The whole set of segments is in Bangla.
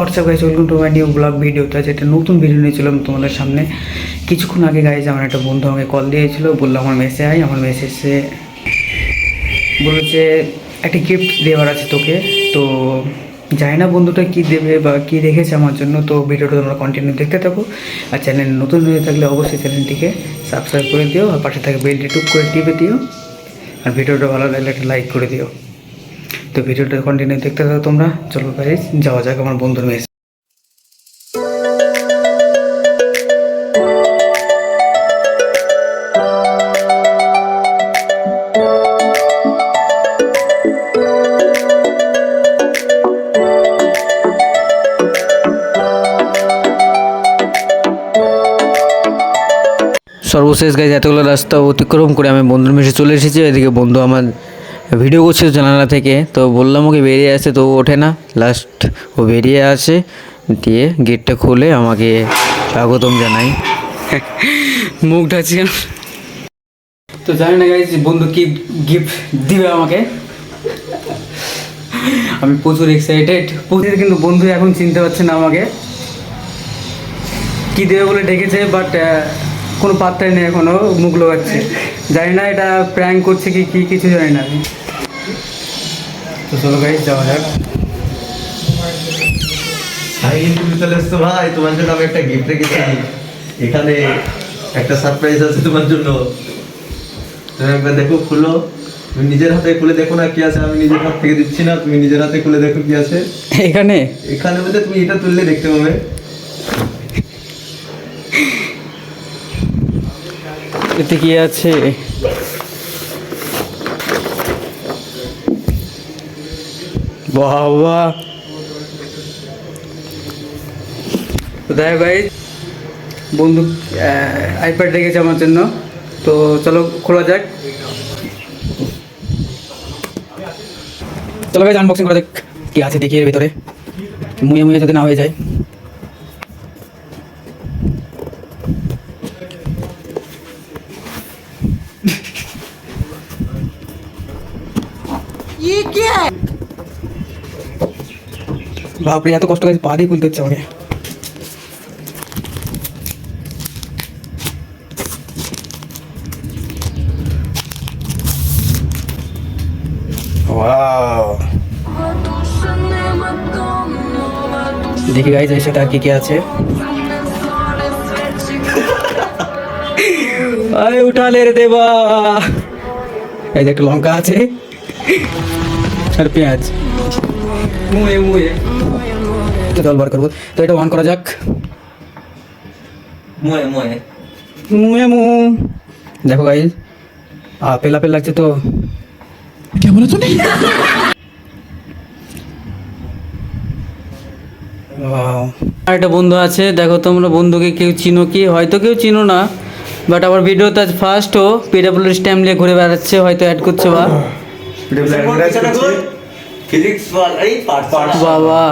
WhatsApp guys, welcome to my new blog video. তো যেটা নতুন ভিডিও নিয়েছিলাম তোমাদের সামনে কিছুক্ষণ আগে। গাইজ আমার একটা বন্ধু আমাকে কল দিয়েছিল, বললো আমার মেসে আয়। আমার মেসেজে বলেছে একটা গিফট দেওয়ার আছে তোকে। তো জানি না বন্ধুটা কী দেবে বা কী রেখেছে আমার জন্য। তো ভিডিওটা তোমরা কন্টিনিউ দেখতে থাকো। আর চ্যানেল নতুন হয়ে থাকলে অবশ্যই চ্যানেলটিকে সাবস্ক্রাইব করে দিও, আর পাশে থাকে বেলটি টুক করে টিপে দিও, আর ভিডিওটা ভালো লাগলে একটা লাইক করে দিও। তো ভিডিওটা কন্টিনিউ দেখতে থাকো তোমরা। চলো গাইজ যাওয়া যাক আমার বন্ধুর মেসে। সর্বশেষ গাইজ এতগুলো রাস্তা অতিক্রম করে আমি বন্ধুর মেসে চলে এসেছি। এদিকে বন্ধু আমার ভিডিও করছিল জানালা থেকে, তো বললাম ওকে বেরিয়ে আসে, তো ওঠে না। লাস্ট ও বেরিয়ে আসে, দিয়ে গেটটা খুলে আমাকে স্বাগতম জানাই। মুখ ঢাকছি। তো জানি না গাইজ বন্ধু কি গিফট দিবে আমাকে। আমি প্রচুর এক্সাইটেড, প্রচুর। কিন্তু বন্ধু এখন চিনতে পারছে না আমাকে কী দেবে বলে ডেকেছে, বাট কোনো পাত্তাই নেই এখনও, মুখ লোকাচ্ছে। জানি না এটা প্র্যাঙ্ক করছে কি কী, কিছু জানি না আমি। তো চলো গাইজ যাওয়া যাক। তুমি চলে এসছো ভাই, তোমার জন্য আমি একটা গিফট রেখেছি। এখানে একটা সারপ্রাইজ আছে তোমার জন্য। তুমি একবার দেখো, খুলো। তুমি নিজের হাতে খুলে দেখো না কি আছে। আমি নিজের হাত থেকে দিচ্ছি না, তুমি নিজের হাতে খুলে দেখো কি আছে এখানে। এখানে বলতে তুমি এটা তুললে দেখতে পাবে। এতে কি আছে? বাবা, তো দেখ ভাই বন্ধু আইপ্যাড রেখেছে আমার জন্য। তো চলো খোলা যাক। চলো ভাই আনবক্সিং করা যাক কি আছে দেখি এর ভিতরে, মুয়ে মুয়ে যদি না হয়ে যায়। বাপরে, এত কষ্ট করে পা দিয়ে খুলতে হচ্ছে আমাকে। দেখি গাইজ এর সাথে আর কি আছে। আয় উঠালে রে দেবা। এই যে একটা লঙ্কা আছে আর পেঁয়াজ, মুয়ে মুয়ে জল বার করবো। তো এটা অন করা যাক। মুয়ে মুয়ে মুয়ে মু। দেখো গাইজ আপেল আপেল লাগছে তো। কেমন আছো? আর একটা বন্ধু আছে, দেখো তোমরা বন্ধুকে কেউ চিনো কি? হয়তো কেউ চিনো না, বাট আমার ভিডিওতে আজ ফার্স্ট ও পিডাব্লিউডি স্ট্যাম্প নিয়ে ঘুরে বেড়াচ্ছে, হয়তো অ্যাড করছে। বা বাবা,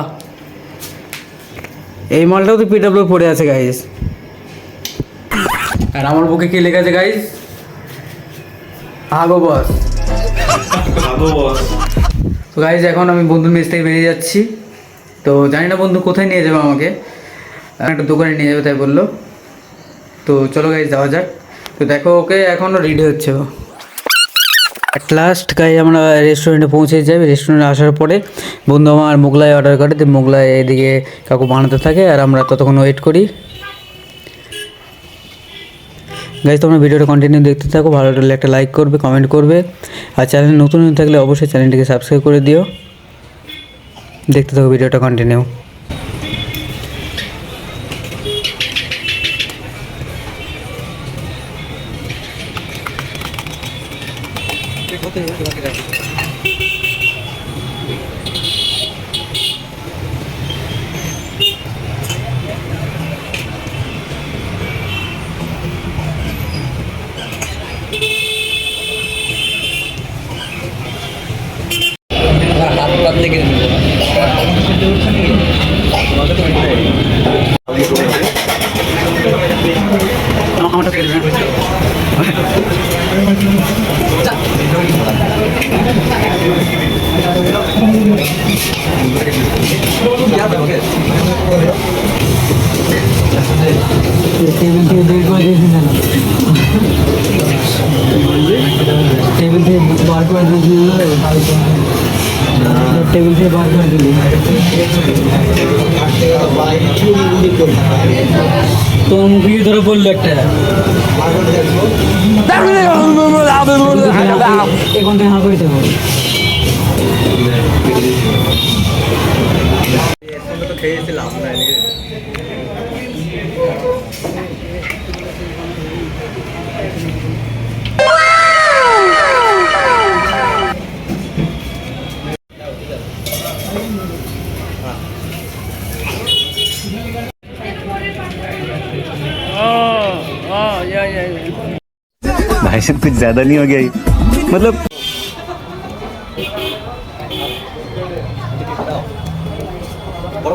এই মালটাও তো পিডাব্লিউ পড়ে আছে গাইজ। আর আমার বুকে কি লেখা আছে গাইজ? আগো বস। তো গাইজ এখন আমি বন্ধুর মেস থেকে বেরিয়ে যাচ্ছি। তো জানি না বন্ধু কোথায় নিয়ে যাবে আমাকে, একটা দোকানে নিয়ে যাবে তাই বললো। তো চলো গাইজ যাওয়া যাক। তো দেখো ওকে এখনও রেডি হচ্ছে ও। অ্যাট লাস্ট গাই আমরা রেস্টুরেন্টে পৌঁছে যাই। রেস্টুরেন্টে আসার পরে বন্ধু আমার মোগলাই অর্ডার করে, তো মোগলাই এদিকে কাকু বানাতে থাকে, আর আমরা ততক্ষণ ওয়েট করি। গাইজ তোমরা ভিডিওটা কন্টিনিউ দেখতে থাকো, ভালো লাগলে একটা লাইক করবে, কমেন্ট করবে, আর চ্যানেল নতুন হয়ে থাকলে অবশ্যই চ্যানেলটিকে সাবস্ক্রাইব করে দিও। দেখতে থাকো ভিডিওটা কন্টিনিউ। আমারটা কেটে দেবেন। টেবিল থেকে বের করে দিয়েছি না, টেবিল থেকে বার করে দিয়েছি, টেবিল থেকে বার করে দিলি। তোর মুখে ধরে বললো একটা এখন থেকে হাঁ করে দেবো। তো খেয়েছিলাম না भाई साहब कुछ ज्यादा नहीं हो गया ये? मतलब বড়